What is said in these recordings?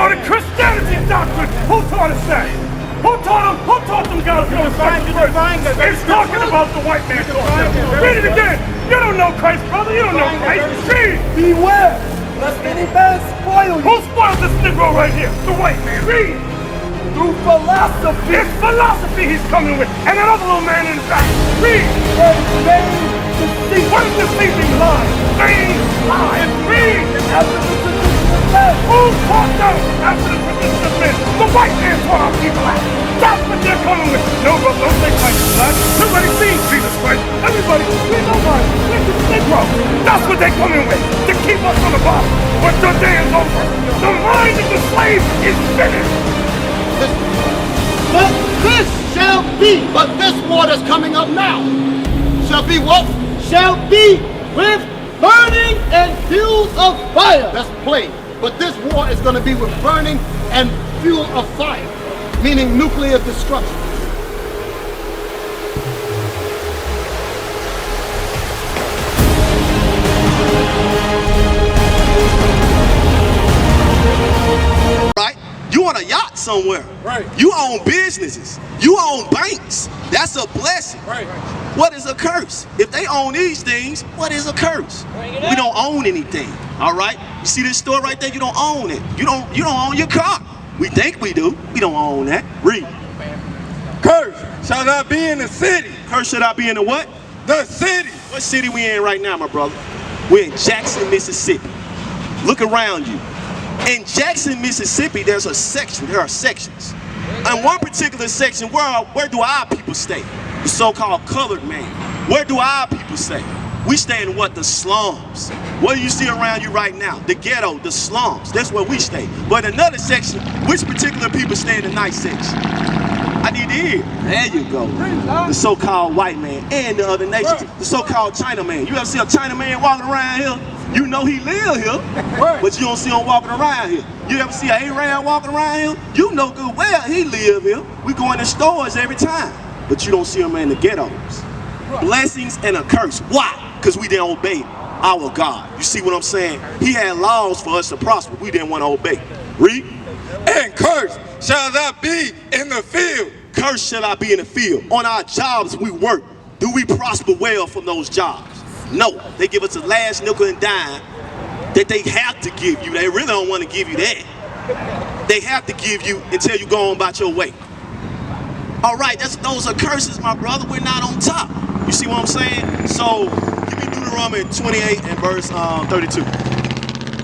on a Christianity doctrine. Who taught us that? Who taught them God to respect the first? It's talking about the white man. Read it again. You don't know Christ, brother. You don't know Christ. Read. Beware, lest any man spoil you. Who spoiled this Negro right here? The white man. Read. Through philosophy. It's philosophy he's coming with. And that other little man in the back. Read. And vain deceit. What is deceiving lie? Vain lie. Read. After the tradition of men. Who taught them after the tradition of men? The white man taught our people that. That's what they're coming with. No, brother, don't say Christ is black. Everybody sees Jesus Christ. Everybody, we nobody. We're just Negro. That's what they're coming with. To keep us on the bottom. But your day is over. The mind of the slave is finished. But this shall be, but this war that's coming up now shall be what? Shall be with burning and fuels of fire. That's plain. But this war is going to be with burning and fuel of fire, meaning nuclear destruction. You on a yacht somewhere. Right. You own businesses. You own banks. That's a blessing. Right. What is a curse? If they own these things, what is a curse? We don't own anything. All right. You see this store right there? You don't own it. You don't own your car. We think we do. We don't own that. Read. Curse shall not be in the city. Curse should I be in the what? The city. What city we in right now, my brother? We're in Jackson, Mississippi. Look around you. In Jackson, Mississippi, there are sections. In one particular section, where do our people stay? The so-called colored man. Where do our people stay? We stay in what? The slums. What do you see around you right now? The ghetto, the slums. That's where we stay. But in another section, which particular people stay in the nice section? I need to hear. There you go. The so-called white man and the other nations. The so-called Chinaman. You ever see a Chinaman walking around here? You know he live here, but you don't see him walking around here. You ever see an Arab walking around here? You know good well he live here. We go in the stores every time, but you don't see him in the ghettos. Blessings and a curse. Why? Because we didn't obey our God. You see what I'm saying? He had laws for us to prosper. We didn't want to obey. Read. And curse shall not be in the field. Curse shall I be in the field. On our jobs we work. Do we prosper well from those jobs? No, they give us the last nickel and dime that they have to give you. They really don't want to give you that. They have to give you until you go on about your way. All right, those are curses, my brother. We're not on top. You see what I'm saying? So, give me Deuteronomy 28 and verse 32.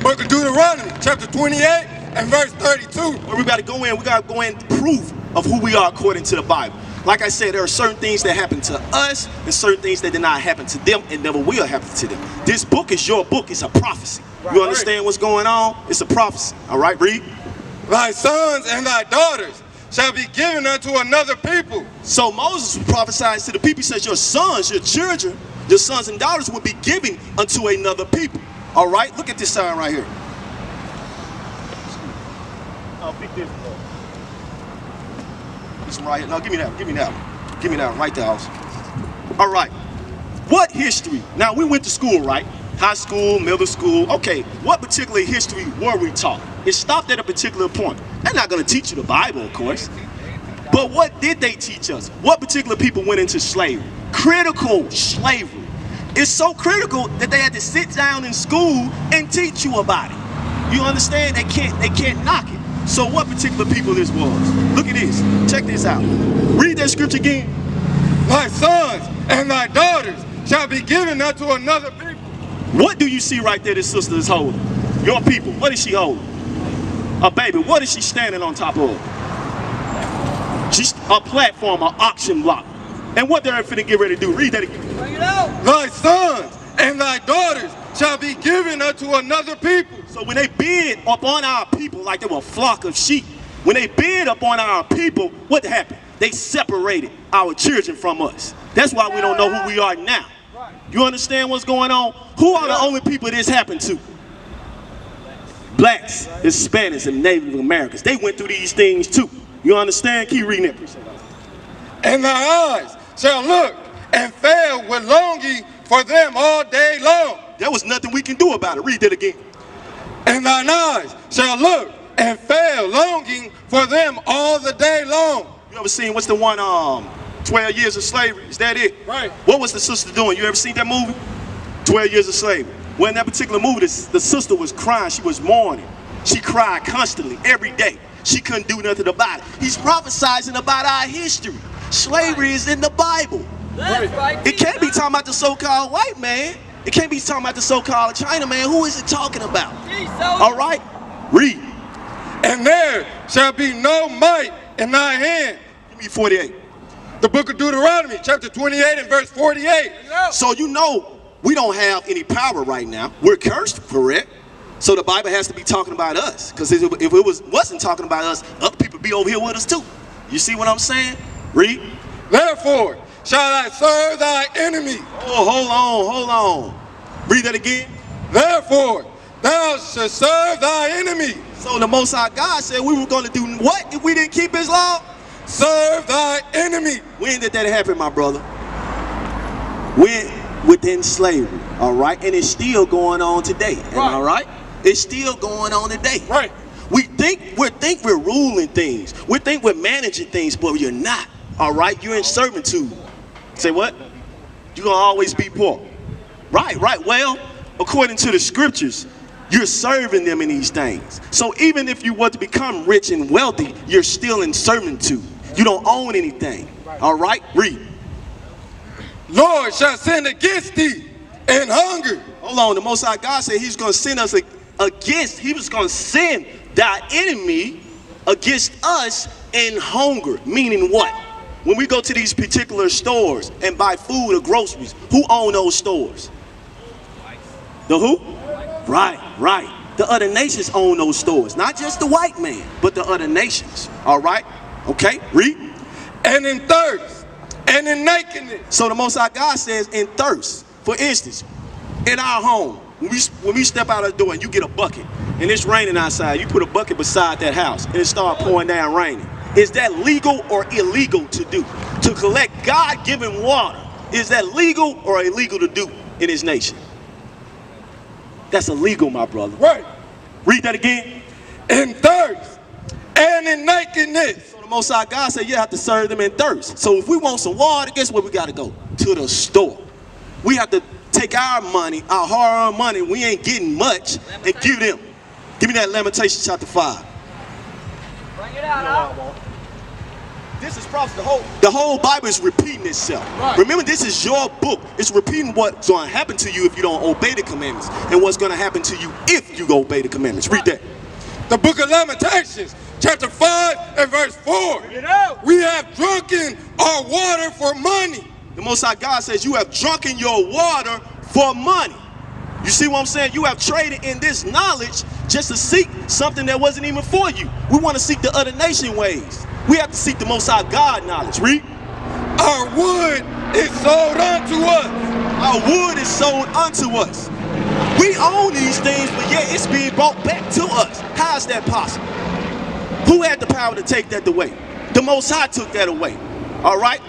Book of Deuteronomy, chapter 28 and verse 32. Where we got to go in, proof of who we are according to the Bible. Like I said, there are certain things that happen to us and certain things that did not happen to them and never will happen to them. This book is your book. It's a prophecy. You understand what's going on? It's a prophecy. All right, read. Thy sons and thy daughters shall be given unto another people. So Moses prophesies to the people. He says your sons, your children, your sons and daughters will be given unto another people. All right, look at this sign right here. I'll pick this one. Right here. No, give me that one. Give me that one. Give me that one. Right there, also. All right. What history? Now, we went to school, right? High school, middle school. Okay, what particular history were we taught? It stopped at a particular point. They're not going to teach you the Bible, of course. But what did they teach us? What particular people went into slavery? Critical slavery. It's so critical that they had to sit down in school and teach you about it. You understand? They can't knock it. So what particular people this was? Look at this. Check this out. Read that scripture again. Thy sons and thy daughters shall be given unto another people. What do you see right there this sister is holding? Your people. What is she holding? A baby. What is she standing on top of? She's a platform, an auction block. And what they're finna get ready to do? Read that again. Bring it out. Thy sons and thy daughters shall be given unto another people. So when they bid upon our people like they were a flock of sheep, when they bid upon our people, what happened? They separated our children from us. That's why we don't know who we are now. You understand what's going on? Who are the only people this happened to? Blacks, Hispanics, and Native Americans. They went through these things too. You understand? Keep reading it. And thy eyes shall look and fail with longing for them all day long. There was nothing we can do about it. Read that again. And thine eyes shall look and fell, longing for them all the day long. You ever seen, what's the one, 12 Years of Slavery? Is that it? Right. What was the sister doing? You ever seen that movie? 12 Years of Slavery. Well, in that particular movie, the sister was crying. She was mourning. She cried constantly, every day. She couldn't do nothing about it. He's prophesizing about our history. Slavery is in the Bible. That's right. It can't be talking about the so-called white man. It can't be talking about the so-called China man. Who is it talking about? All right, read. And there shall be no might in thy hand. Give me 48. The book of Deuteronomy, chapter 28 and verse 48. So you know we don't have any power right now. We're cursed, correct? So the Bible has to be talking about us. Because if it wasn't talking about us, other people be over here with us too. You see what I'm saying? Read. Therefore shall I serve thy enemy. Oh, hold on. Read that again. Therefore thou shalt serve thy enemy. So the Most High God said we were going to do what if we didn't keep his law? Serve thy enemy. When did that happen, my brother? When? Within slavery, all right? And it's still going on today, all right? It's still going on today. Right. We think we're ruling things. We think we're managing things, but you're not, all right? You're in servitude. Say what? You're going to always be poor. Right. Well, according to the scriptures, you're serving them in these things. So even if you were to become rich and wealthy, you're still in servitude. You don't own anything, all right? Read. Lord shall send against thee in hunger. Hold on, the Most High God said he's going to send us he was going to send thy enemy against us in hunger. Meaning what? When we go to these particular stores and buy food or groceries, who own those stores? The who? Right. The other nations own those stores. Not just the white man, but the other nations. All right? Okay, read. And in thirst, and in nakedness. So the Most High God says in thirst. For instance, in our home, when we step out of the door and you get a bucket, and it's raining outside, you put a bucket beside that house, and it start pouring down raining. Is that legal or illegal to do? To collect God-given water, is that legal or illegal to do in his nation? That's illegal, my brother. Right. Read that again. In thirst and in nakedness. So the Most High God said you have to serve them in thirst. So if we want some water, guess where we got to go? To the store. We have to take our money, our hard-earned money, we ain't getting much, and give them. Give me that Lamentations chapter 5. Bring it out, This is probably the whole Bible is repeating itself. Right. Remember, this is your book. It's repeating what's going to happen to you if you don't obey the commandments, and what's going to happen to you if you obey the commandments. Read that. The book of Lamentations, chapter 5 and verse 4. Bring it out. We have drunken our water for money. The Most High God says you have drunken your water for money. You see what I'm saying? You have traded in this knowledge just to seek something that wasn't even for you. We want to seek the other nation ways. We have to seek the Most High God knowledge. Read. Our wood is sold unto us. Our wood is sold unto us. We own these things, but yet it's being brought back to us. How is that possible? Who had the power to take that away? The Most High took that away. All right?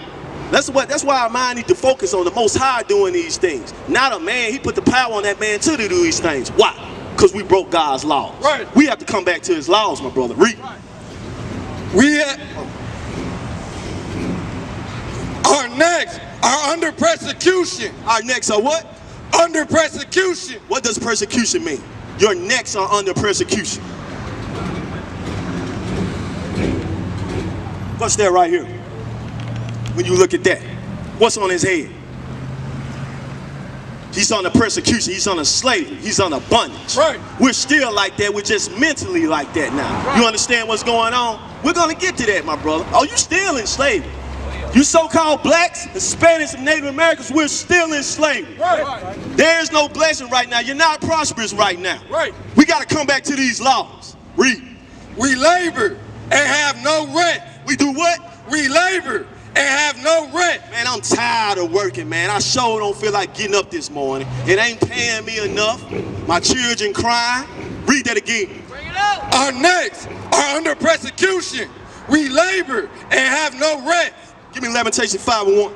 That's why our mind needs to focus on the Most High doing these things. Not a man. He put the power on that man to do these things. Why? Because we broke God's laws. Right. We have to come back to his laws, my brother. Read. Our necks are under persecution. Our necks are what? Under persecution. What does persecution mean? Your necks are under persecution. What's that right here? When you look at that, what's on his head? He's on the persecution, he's on a slavery, he's on a bondage. Right. We're still like that, we're just mentally like that now. Right. You understand what's going on? We're gonna get to that, my brother. Oh, you still in slavery. You so-called blacks, Hispanics, and Native Americans, we're still in slavery. Right. There is no blessing right now. You're not prosperous right now. Right. We gotta come back to these laws. Read. We labor and have no rest. We do what? We labor and have no rest. Man, I'm tired of working, man. I sure don't feel like getting up this morning. It ain't paying me enough. My children crying. Read that again. Bring it out. Our necks are under persecution. We labor and have no rest. Give me Lamentations 5:1.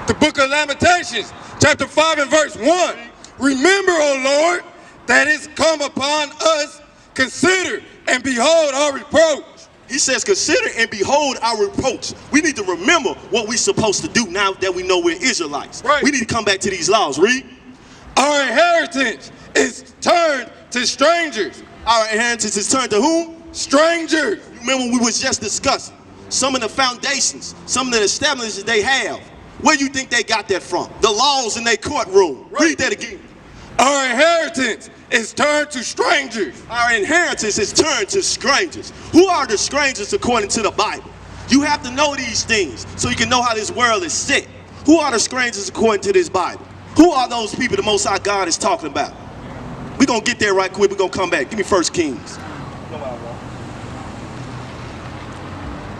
The book of Lamentations, chapter 5 and verse 1. Remember, O Lord, that it's come upon us. Consider and behold our reproach. He says, consider and behold our reproach. We need to remember what we're supposed to do now that we know we're Israelites. Right. We need to come back to these laws. Read. Our inheritance is turned to strangers. Our inheritance is turned to whom? Strangers. You remember we was just discussing some of the foundations, some of the establishments they have. Where do you think they got that from? The laws in their courtroom. Right. Read that again. Our inheritance is turned to strangers. Our inheritance is turned to strangers. Who are the strangers according to the Bible? You have to know these things so you can know how this world is set. Who are the strangers according to this Bible? Who are those people the Most High God is talking about? We're going to get there right quick. We're going to come back. Give me 1 Kings.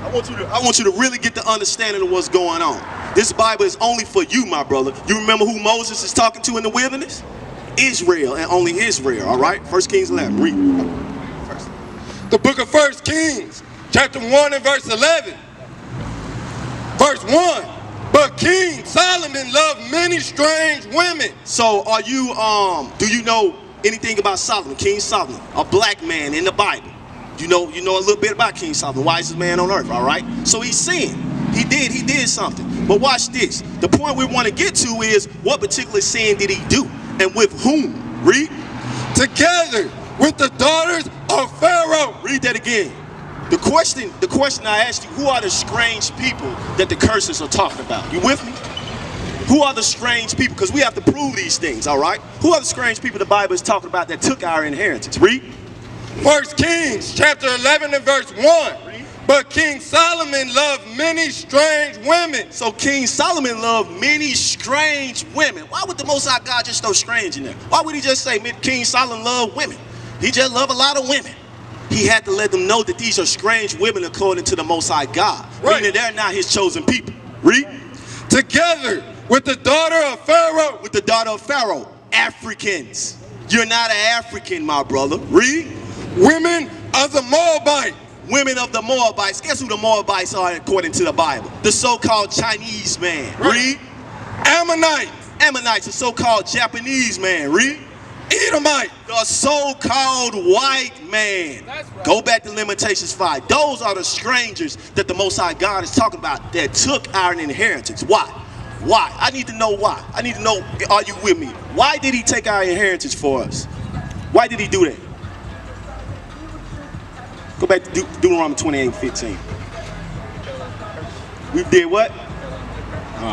I want you to really get the understanding of what's going on. This Bible is only for you, my brother. You remember who Moses is talking to in the wilderness? Israel, and only Israel, all right? 1 Kings 11, read. First. The book of 1 Kings, chapter 1 and verse 11. Verse 1, but King Solomon loved many strange women. So are you, do you know anything about Solomon, King Solomon, a black man in the Bible? You know a little bit about King Solomon, wisest man on earth, all right? So he sinned. He did something. But watch this. The point we want to get to is what particular sin did he do? And with whom? Read. Together with the daughters of Pharaoh. Read that again. The question I asked you, who are the strange people that the curses are talking about? You with me? Who are the strange people? Because we have to prove these things, all right? Who are the strange people the Bible is talking about that took our inheritance? Read. 1 Kings chapter 11 and verse 1. But King Solomon loved many strange women. So King Solomon loved many strange women. Why would the Most High God just throw strange in there? Why would he just say King Solomon loved women? He just loved a lot of women. He had to let them know that these are strange women according to the Most High God. Right. Meaning they're not his chosen people. Read. Together with the daughter of Pharaoh. With the daughter of Pharaoh. Africans. You're not an African, my brother. Read. Women of the Moabite. Women of the Moabites. Guess who the Moabites are according to the Bible? The so-called Chinese man. Read. Ammonites. Ammonites, the so-called Japanese man. Read. Edomite. The so-called white man. That's right. Go back to Limitations 5. Those are the strangers that the Most High God is talking about that took our inheritance. Why? Why? I need to know why. I need to know, are you with me? Why did he take our inheritance for us? Why did he do that? Go back to Deuteronomy 28:15. We did what?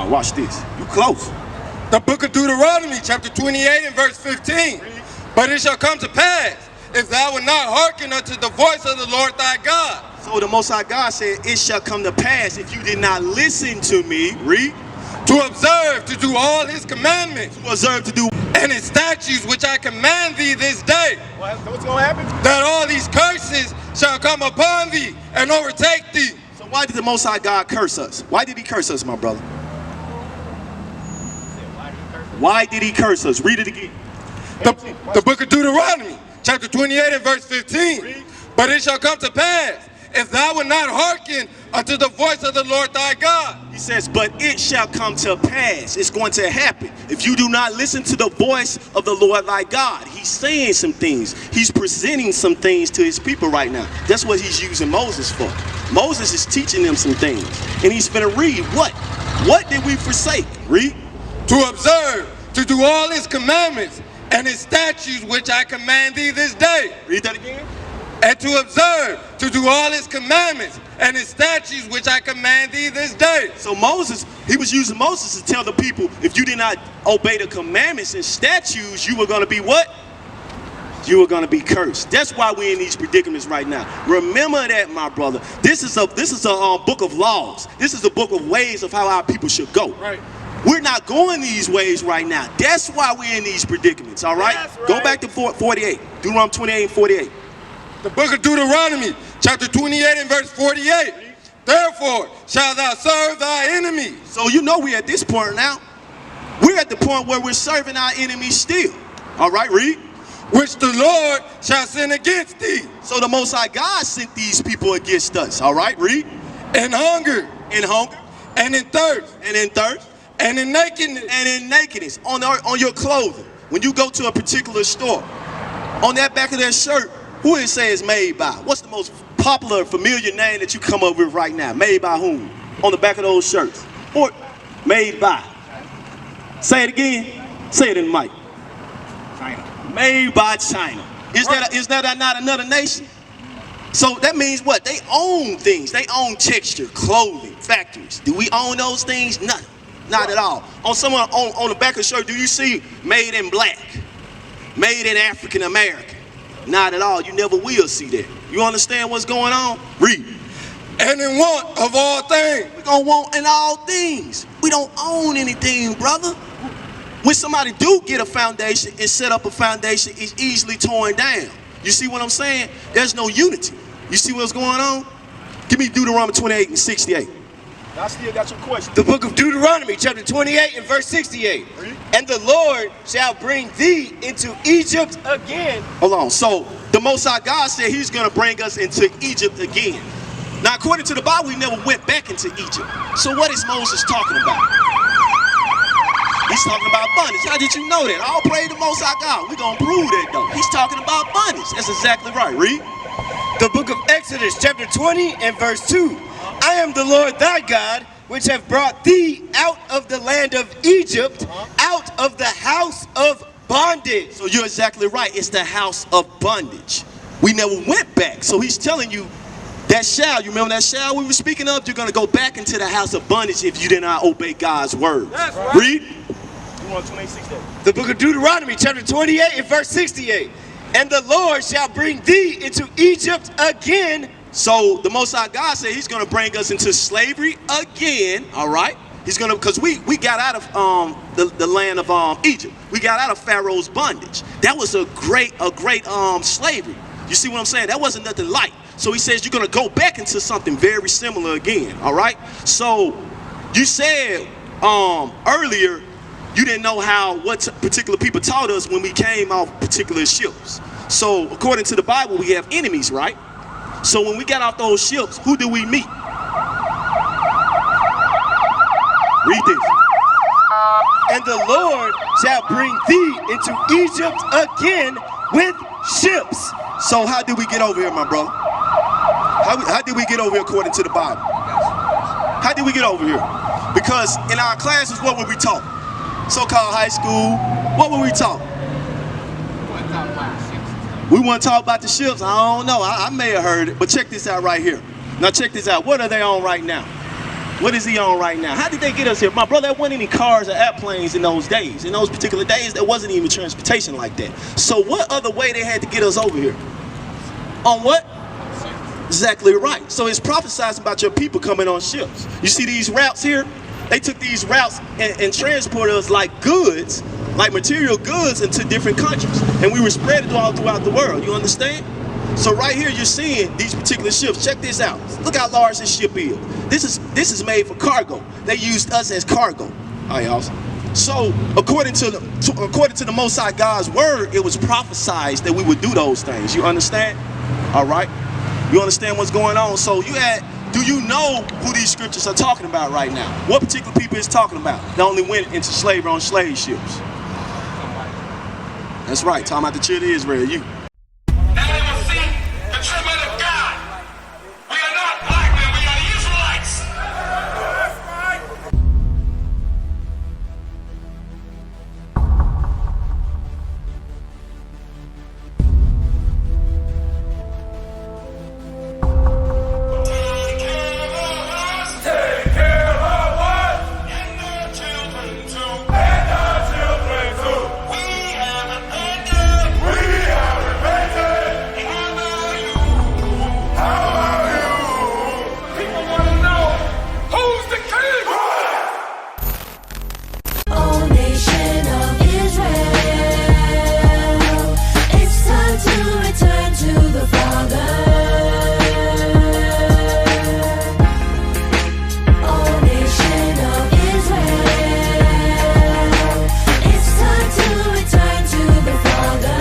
Watch this. You close. The book of Deuteronomy, chapter 28 and verse 15. But it shall come to pass, if thou wilt not hearken unto the voice of the Lord thy God. So the Most High God said, it shall come to pass if you did not listen to me. Read. To observe, to do all his commandments. To observe, to do. And his statutes which I command thee this day. What's going to happen? That all these curses shall come upon thee and overtake thee. So why did the Most High God curse us? Why did he curse us, my brother? Why did he curse us? Read it again. The book of Deuteronomy, chapter 28 and verse 15. But it shall come to pass, if thou wilt not hearken unto the voice of the Lord thy God. He says, but it shall come to pass. It's going to happen. If you do not listen to the voice of the Lord thy God. He's saying some things. He's presenting some things to his people right now. That's what he's using Moses for. Moses is teaching them some things. And he's going to read what? What did we forsake? Read. To observe, to do all his commandments and his statutes which I command thee this day. Read that again. And to observe, to do all his commandments and his statutes which I command thee this day. So Moses, he was using Moses to tell the people, if you did not obey the commandments and statutes, you were going to be what? You were going to be cursed. That's why we're in these predicaments right now. Remember that, my brother. This is a book of laws. This is a book of ways of how our people should go. Right. We're not going these ways right now. That's why we're in these predicaments, all right? That's right. Go back to 48. Deuteronomy 28 and 48. The book of Deuteronomy, chapter 28 and verse 48. Therefore shalt thou serve thy enemies. So you know we're at this point now. We're at the point where we're serving our enemies still. All right, read. Which the Lord shall send against thee. So the Most High God sent these people against us. All right, read. In hunger. In hunger. And in thirst. And in thirst. And in nakedness. And in nakedness. On your clothing. When you go to a particular store, on that back of their shirt, Who it says made by? What's the most popular, familiar name that you come up with right now? Made by whom? On the back of those shirts. Or made by. Say it again. Say it in the mic. China. Made by China. Is that not another nation? So that means what? They own things. They own texture, clothing, factories. Do we own those things? Nothing. Not at all. On someone on the back of the shirt, do you see made in black? Made in African American? Not at all. You never will see that. You understand what's going on? Read. And in want of all things. We're gonna want in all things. We don't own anything, brother. When somebody do get a foundation and set up a foundation, it's easily torn down. You see what I'm saying? There's no unity. You see what's going on? Give me Deuteronomy 28 and 68. I still got your question. The book of Deuteronomy, chapter 28 and verse 68. Read. And the Lord shall bring thee into Egypt again. Hold on. So the Most High God said he's going to bring us into Egypt again. Now, according to the Bible, we never went back into Egypt. So what is Moses talking about? He's talking about bondage. How did you know that? All praise the Most High God. We're going to prove that, though. He's talking about bondage. That's exactly right. Read. The book of Exodus, chapter 20 and verse 2. I am the Lord thy God, which have brought thee out of the land of Egypt, out of the house of bondage. So you're exactly right. It's the house of bondage. We never went back. So he's telling you that shall, you remember that shall we were speaking of? You're going to go back into the house of bondage if you did not obey God's word. That's right. Read. The book of Deuteronomy, chapter 28 and verse 68. And the Lord shall bring thee into Egypt again. So the Most High God said he's going to bring us into slavery again, all right? He's going to, because we got out of the land of Egypt. We got out of Pharaoh's bondage. That was a great slavery. You see what I'm saying? That wasn't nothing light. So he says you're going to go back into something very similar again, all right? So you said earlier you didn't know what particular people taught us when we came off particular ships. So according to the Bible, we have enemies, right? So when we got off those ships, who do we meet? Read this. And the Lord shall bring thee into Egypt again with ships. So how did we get over here, my brother? How did we get over here according to the Bible? How did we get over here? Because in our classes, what were we taught? So-called high school, what were we taught? We want to talk about the ships. I don't know. I may have heard it, but check this out right here. Now check this out. What are they on right now? What is he on right now? How did they get us here? My brother, there wasn't any cars or airplanes in those days. In those particular days, there wasn't even transportation like that. So what other way they had to get us over here? On what? Exactly right. So it's prophesied about your people coming on ships. You see these routes here? They took these routes and transported us like goods, like material goods into different countries. And we were spread all throughout the world. You understand? So right here you're seeing these particular ships. Check this out. Look how large this ship is. This is made for cargo. They used us as cargo. All right, y'all. So according to the Most High God's word, it was prophesied that we would do those things. You understand? All right. You understand what's going on? So do you know who these scriptures are talking about right now? What particular people is talking about? They only went into slavery on slave ships. That's right. Talking about the children of Israel. You. Now they will see the true men of God. We are not black men, we are the Israelites. Take care of us. And their children too. And our children too. We have repented. How are you? People want to know who's the king. O nation of Israel, it's time to return to the Father. O nation of Israel, it's time to return to the Father.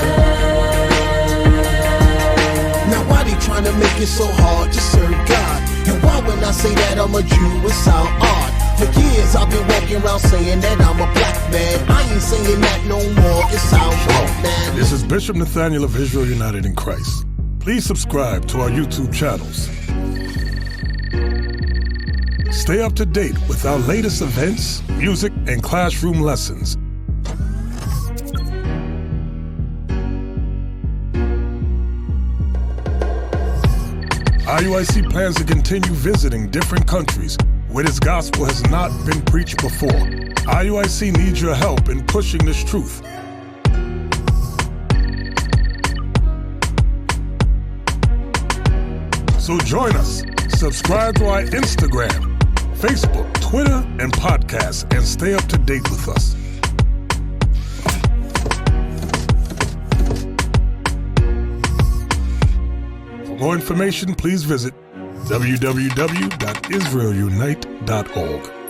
Now why they trying to make it so hard to serve God? And why when I say that I'm a Jew it sound odd? For years I've been walking around saying that I'm a black man. I ain't saying that no more, it sounds wrong, man. This is Bishop Nathaniel of Israel United in Christ. Please subscribe to our YouTube channels. Stay up to date with our latest events, music, and classroom lessons. IUIC plans to continue visiting different countries where this gospel has not been preached before. IUIC needs your help in pushing this truth. So join us. Subscribe to our Instagram, Facebook, Twitter, and podcasts, and stay up to date with us. For more information, please visit www.israelunite.org.